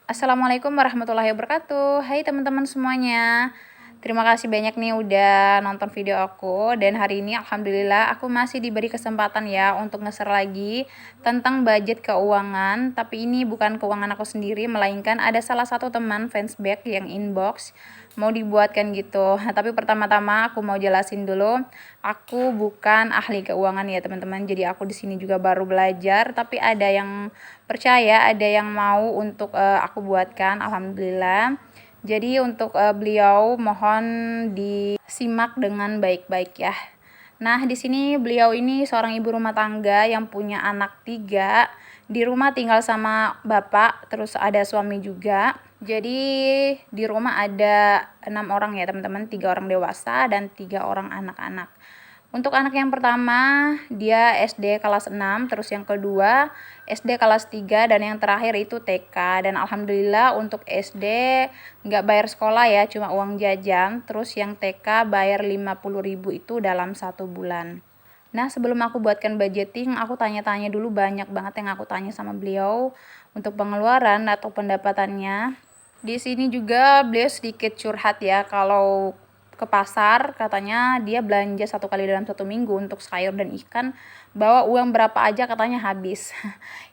Assalamualaikum warahmatullahi wabarakatuh. Hai teman-teman semuanya. Terima kasih banyak nih udah nonton video aku dan hari ini alhamdulillah aku masih diberi kesempatan ya untuk nge-share lagi tentang budget keuangan, tapi ini bukan keuangan aku sendiri melainkan ada salah satu teman fansback yang inbox mau dibuatkan gitu. Nah, tapi pertama-tama aku mau jelasin dulu, aku bukan ahli keuangan ya teman-teman. Jadi aku di sini juga baru belajar, tapi ada yang percaya, ada yang mau untuk aku buatkan, alhamdulillah. Jadi untuk beliau mohon disimak dengan baik-baik ya. Nah, di sini beliau ini seorang ibu rumah tangga yang punya anak 3. Di rumah tinggal sama bapak, terus ada suami juga. Jadi di rumah ada 6 orang ya teman-teman, 3 orang dewasa dan 3 orang anak-anak. Untuk anak yang pertama, dia SD kelas 6, terus yang kedua SD kelas 3, dan yang terakhir itu TK. Dan alhamdulillah untuk SD nggak bayar sekolah ya, cuma uang jajan. Terus yang TK bayar 50.000 itu dalam 1 bulan. Nah, sebelum aku buatkan budgeting, aku tanya-tanya dulu, banyak banget yang aku tanya sama beliau untuk pengeluaran atau pendapatannya. Di sini juga beliau sedikit curhat ya, kalau ke pasar katanya dia belanja 1 kali dalam 1 minggu untuk sayur dan ikan, bawa uang berapa aja katanya habis.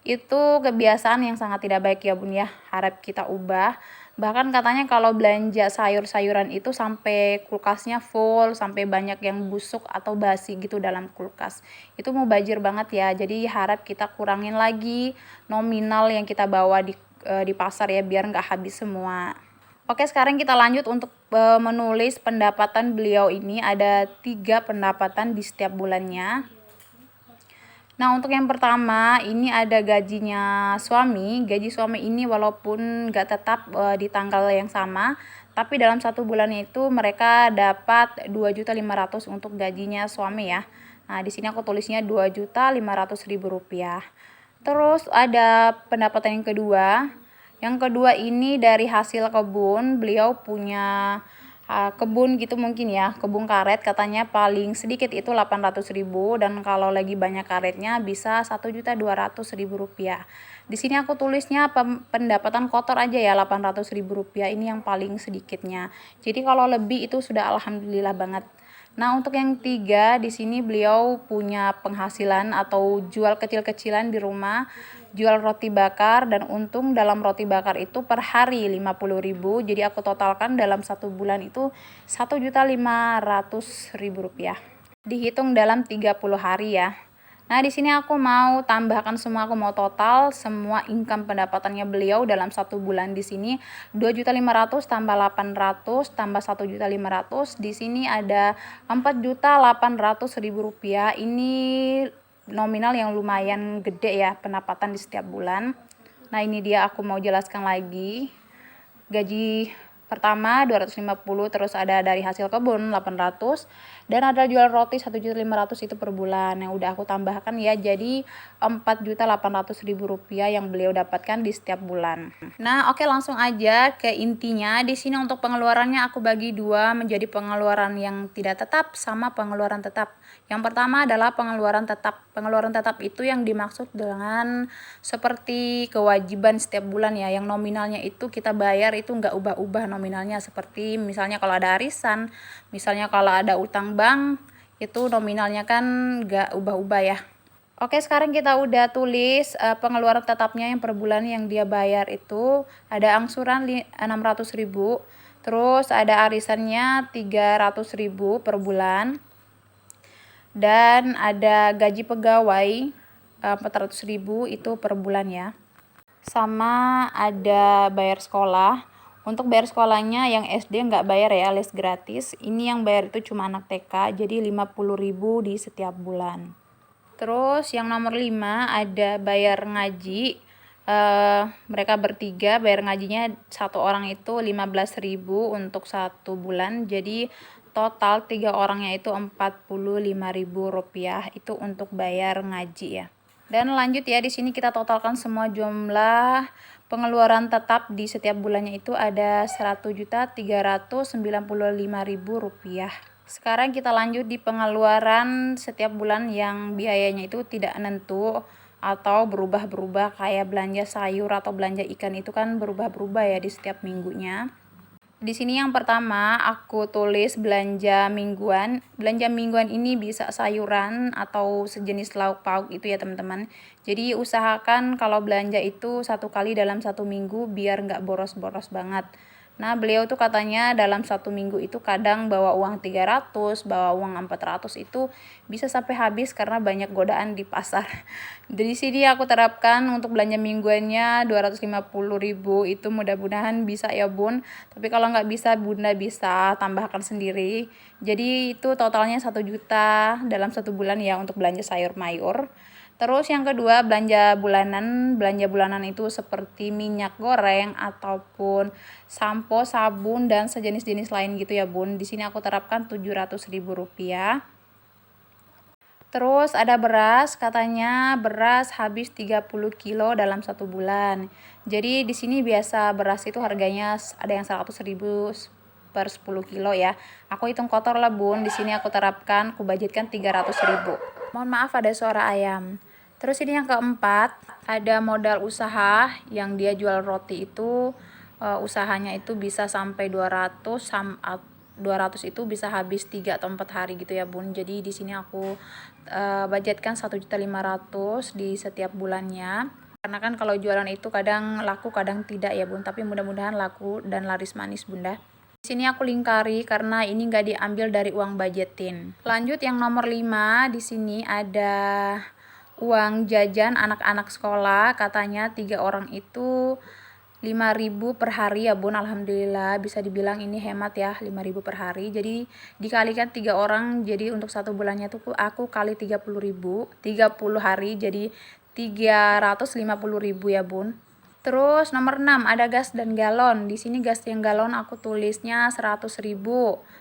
Itu kebiasaan yang sangat tidak baik ya bun ya, harap kita ubah. Bahkan katanya kalau belanja sayur-sayuran itu sampai kulkasnya full, sampai banyak yang busuk atau basi gitu dalam kulkas. Itu mau bajir banget ya, jadi harap kita kurangin lagi nominal yang kita bawa di pasar ya, biar nggak habis semua. Oke, sekarang kita lanjut untuk menulis pendapatan beliau ini. Ada 3 pendapatan di setiap bulannya. Nah, untuk yang pertama ini ada gajinya suami. Gaji suami ini walaupun nggak tetap di tanggal yang sama, tapi dalam 1 bulannya itu mereka dapat 2.500.000 untuk gajinya suami ya. Nah, di sini aku tulisnya 2.500.000 rupiah. Terus ada pendapatan yang kedua. Yang kedua ini dari hasil kebun, beliau punya kebun gitu mungkin ya, kebun karet, katanya paling sedikit itu 800.000, dan kalau lagi banyak karetnya bisa 1.200.000 rupiah. Di sini aku tulisnya pendapatan kotor aja ya, 800.000 rupiah ini yang paling sedikitnya. Jadi kalau lebih itu sudah alhamdulillah banget. Nah, untuk yang 3 di sini beliau punya penghasilan atau jual kecil-kecilan di rumah, jual roti bakar, dan untung dalam roti bakar itu per hari 50.000. Jadi aku totalkan dalam 1 bulan itu 1.500.000 rupiah. Dihitung dalam 30 hari ya. Nah, di sini aku mau tambahkan semua, aku mau total semua income pendapatannya beliau dalam 1 bulan. Di sini 2.500.000 tambah 800 tambah 1.500.000. Di sini ada 4.800.000 rupiah. Ini nominal yang lumayan gede ya pendapatan di setiap bulan. Nah, ini dia aku mau jelaskan lagi. Gaji pertama 250, terus ada dari hasil kebun 800, dan ada jual roti 1.500.000 itu per bulan. Yang udah aku tambahkan ya, jadi 4.800.000 rupiah yang beliau dapatkan di setiap bulan. Nah, oke, langsung aja ke intinya. Di sini untuk pengeluarannya aku bagi 2 menjadi pengeluaran yang tidak tetap sama pengeluaran tetap. Yang pertama adalah pengeluaran tetap. Pengeluaran tetap itu yang dimaksud dengan seperti kewajiban setiap bulan ya, yang nominalnya itu kita bayar itu nggak ubah-ubah nominalnya, seperti misalnya kalau ada arisan, misalnya kalau ada utang bank, itu nominalnya kan nggak ubah-ubah ya. Oke, sekarang kita udah tulis pengeluaran tetapnya yang per bulan yang dia bayar itu ada angsuran 600.000, terus ada arisannya 300.000 per bulan, dan ada gaji pegawai 400.000 itu per bulan ya. Sama ada bayar sekolah. Untuk bayar sekolahnya yang SD nggak bayar ya, les gratis. Ini yang bayar itu cuma anak TK, jadi 50.000 di setiap bulan. Terus yang nomor 5 ada bayar ngaji. Mereka bertiga bayar ngajinya, 1 orang itu 15.000 untuk 1 bulan. Jadi total 3 orangnya itu 45.000 rupiah itu untuk bayar ngaji ya. Dan lanjut ya, di sini kita totalkan semua jumlah pengeluaran tetap di setiap bulannya itu ada 1.395.000 rupiah. Sekarang kita lanjut di pengeluaran setiap bulan yang biayanya itu tidak menentu. atau berubah-berubah kayak belanja sayur atau belanja ikan itu kan berubah-berubah ya di setiap minggunya. Di sini yang pertama aku tulis belanja mingguan. Belanja mingguan ini bisa sayuran atau sejenis lauk pauk itu ya teman-teman. Jadi usahakan kalau belanja itu 1 kali dalam 1 minggu biar nggak boros-boros banget. Nah beliau tuh katanya dalam 1 minggu itu kadang bawa uang 300, bawa uang 400 itu bisa sampai habis karena banyak godaan di pasar. Dari sini aku terapkan untuk belanja mingguannya 250.000 itu mudah-mudahan bisa ya bun. Tapi kalau nggak bisa bunda bisa tambahkan sendiri. Jadi itu totalnya 1 juta dalam 1 bulan ya untuk belanja sayur mayur. Terus yang kedua belanja bulanan. Belanja bulanan itu seperti minyak goreng ataupun sampo, sabun dan sejenis-jenis lain gitu ya bun. Di sini aku terapkan 700.000 rupiah. Terus ada beras, katanya beras habis 30 kilo dalam 1 bulan. Jadi di sini biasa beras itu harganya ada yang 100.000 per 10 kilo ya. Aku hitung kotor lah bun. Di sini aku terapkan, aku budgetkan 300.000. Mohon maaf ada suara ayam. Terus ini yang keempat, ada modal usaha yang dia jual roti itu usahanya itu bisa sampai 200 itu bisa habis 3 atau 4 hari gitu ya bun. Jadi di sini aku budgetkan 1.500.000 di setiap bulannya. Karena kan kalau jualan itu kadang laku kadang tidak ya bun, tapi mudah-mudahan laku dan laris manis bunda. Di sini aku lingkari karena ini nggak diambil dari uang budgetin. Lanjut yang nomor 5, di sini ada uang jajan anak-anak sekolah, katanya 3 orang itu 5.000 per hari ya bun. Alhamdulillah bisa dibilang ini hemat ya, 5.000 per hari. Jadi dikalikan 3 orang, jadi untuk 1 bulannya tuh aku kali 30.000, 30 hari jadi 350.000 ya bun. Terus nomor 6 ada gas dan galon. Di sini gas yang galon aku tulisnya 100.000.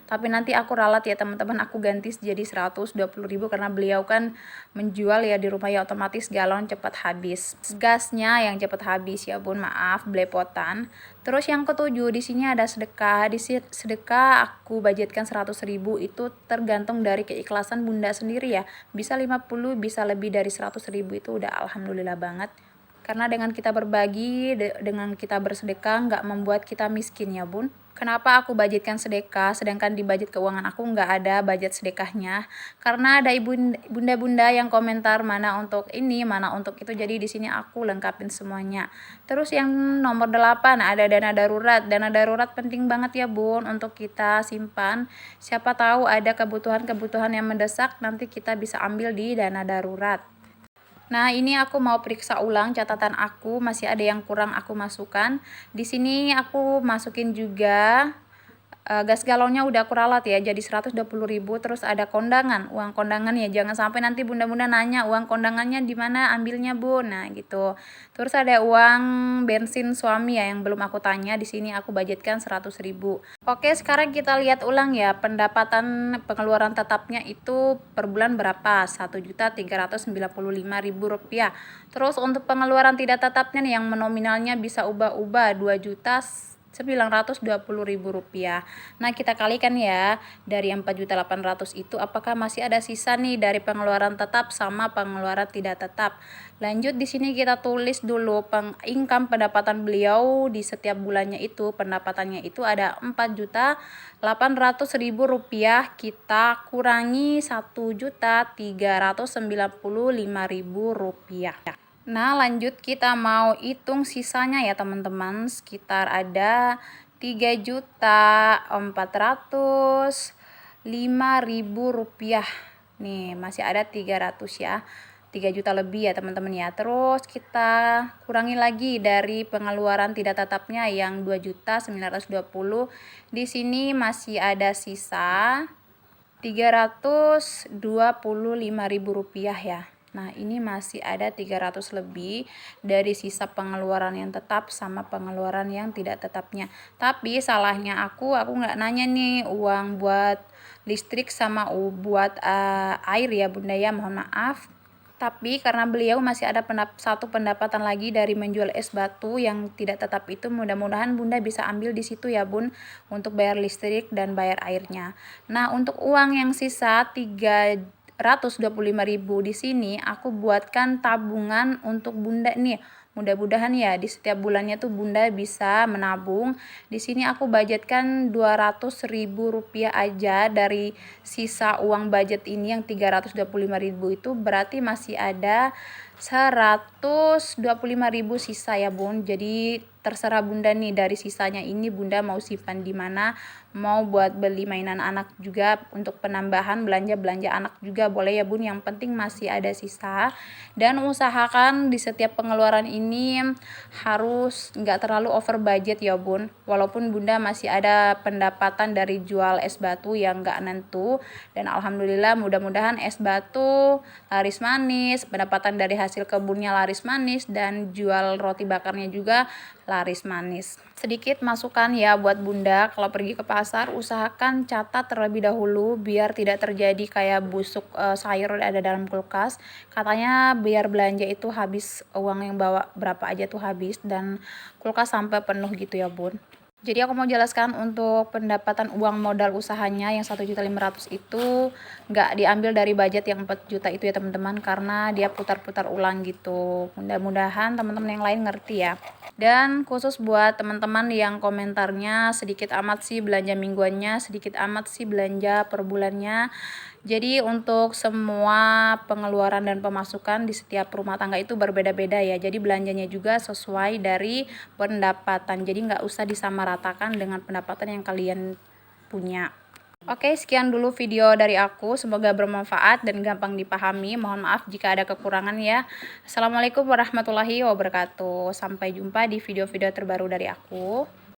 Tapi nanti aku ralat ya teman-teman, aku ganti jadi 120.000 karena beliau kan menjual ya di rumah ya, otomatis galon cepat habis. Gasnya yang cepat habis ya bun, maaf belepotan. Terus yang ketujuh di sini ada sedekah. Di sedekah aku budgetkan 100.000, itu tergantung dari keikhlasan bunda sendiri ya. Bisa 50, bisa lebih dari 100.000 itu udah alhamdulillah banget. Karena dengan kita berbagi, dengan kita bersedekah nggak membuat kita miskin ya bun. Kenapa aku budgetkan sedekah sedangkan di budget keuangan aku nggak ada budget sedekahnya? Karena ada bunda-bunda yang komentar mana untuk ini, mana untuk itu. Jadi di sini aku lengkapin semuanya. Terus yang nomor 8 ada dana darurat. Dana darurat penting banget ya bun untuk kita simpan. Siapa tahu ada kebutuhan-kebutuhan yang mendesak, nanti kita bisa ambil di dana darurat. Nah, ini aku mau periksa ulang catatan aku, masih ada yang kurang aku masukkan. Di sini aku masukin juga gas galonnya udah aku ralat ya, jadi 120.000. Terus ada kondangan, uang kondangan ya, jangan sampai nanti bunda-bunda nanya uang kondangannya di mana ambilnya bun. Nah gitu. Terus ada uang bensin suami ya yang belum aku tanya. Di sini aku budgetkan 100.000. Oke, sekarang kita lihat ulang ya pendapatan pengeluaran tetapnya itu per bulan berapa. 1.395.000 rupiah. Terus untuk pengeluaran tidak tetapnya nih yang nominalnya bisa ubah-ubah 2.920.000 rupiah. Nah kita kalikan ya, dari 4.800.000 itu apakah masih ada sisa nih dari pengeluaran tetap sama pengeluaran tidak tetap. Lanjut di sini kita tulis dulu income pendapatan beliau di setiap bulannya itu, pendapatannya itu ada 4.800.000 rupiah, kita kurangi 1.395.000 rupiah. Nah lanjut kita mau hitung sisanya ya teman-teman, sekitar ada 3.405.000 rupiah. Nih masih ada 300 ya, 3 juta lebih ya teman-teman ya. Terus kita kurangi lagi dari pengeluaran tidak tetapnya yang 2.920. Di sini masih ada sisa 325.000 rupiah ya. Nah ini masih ada 300 lebih dari sisa pengeluaran yang tetap sama pengeluaran yang tidak tetapnya. Tapi salahnya aku nggak nanya nih uang buat listrik sama buat air ya bunda ya, mohon maaf. Tapi karena beliau masih ada satu pendapatan lagi dari menjual es batu yang tidak tetap itu, mudah-mudahan bunda bisa ambil di situ ya bun untuk bayar listrik dan bayar airnya. Nah untuk uang yang sisa 3 Rp325.000 di sini aku buatkan tabungan untuk Bunda nih. Mudah-mudahan ya di setiap bulannya tuh Bunda bisa menabung. Di sini aku budgetkan Rp200.000 aja dari sisa uang budget ini yang Rp325.000 itu, berarti masih ada Rp125.000 sisa ya Bun. Jadi terserah Bunda nih, dari sisanya ini Bunda mau simpan di mana, mau buat beli mainan anak juga, untuk penambahan belanja anak juga boleh ya Bun, yang penting masih ada sisa. Dan usahakan di setiap pengeluaran ini harus nggak terlalu over budget ya Bun, walaupun Bunda masih ada pendapatan dari jual es batu yang nggak nentu, dan alhamdulillah mudah-mudahan es batu laris manis, pendapatan dari hasil kebunnya laris manis, dan jual roti bakarnya juga laris manis. Sedikit masukan ya buat Bunda, kalau pergi ke pasar usahakan catat terlebih dahulu biar tidak terjadi kayak busuk sayur ada dalam kulkas. Katanya biar belanja itu habis, uang yang bawa berapa aja tuh habis, dan kulkas sampai penuh gitu ya Bun. Jadi aku mau jelaskan untuk pendapatan uang modal usahanya yang 1.500.000 itu nggak diambil dari budget yang 4 juta itu ya teman-teman, karena dia putar-putar ulang gitu. Mudah-mudahan teman-teman yang lain ngerti ya. Dan khusus buat teman-teman yang komentarnya sedikit amat sih belanja mingguannya, sedikit amat sih belanja per bulannya. Jadi untuk semua pengeluaran dan pemasukan di setiap rumah tangga itu berbeda-beda ya. Jadi belanjanya juga sesuai dari pendapatan. Jadi nggak usah disamaratakan dengan pendapatan yang kalian punya. Oke, sekian dulu video dari aku. Semoga bermanfaat dan gampang dipahami. Mohon maaf jika ada kekurangan ya. Assalamualaikum warahmatullahi wabarakatuh. Sampai jumpa di video-video terbaru dari aku.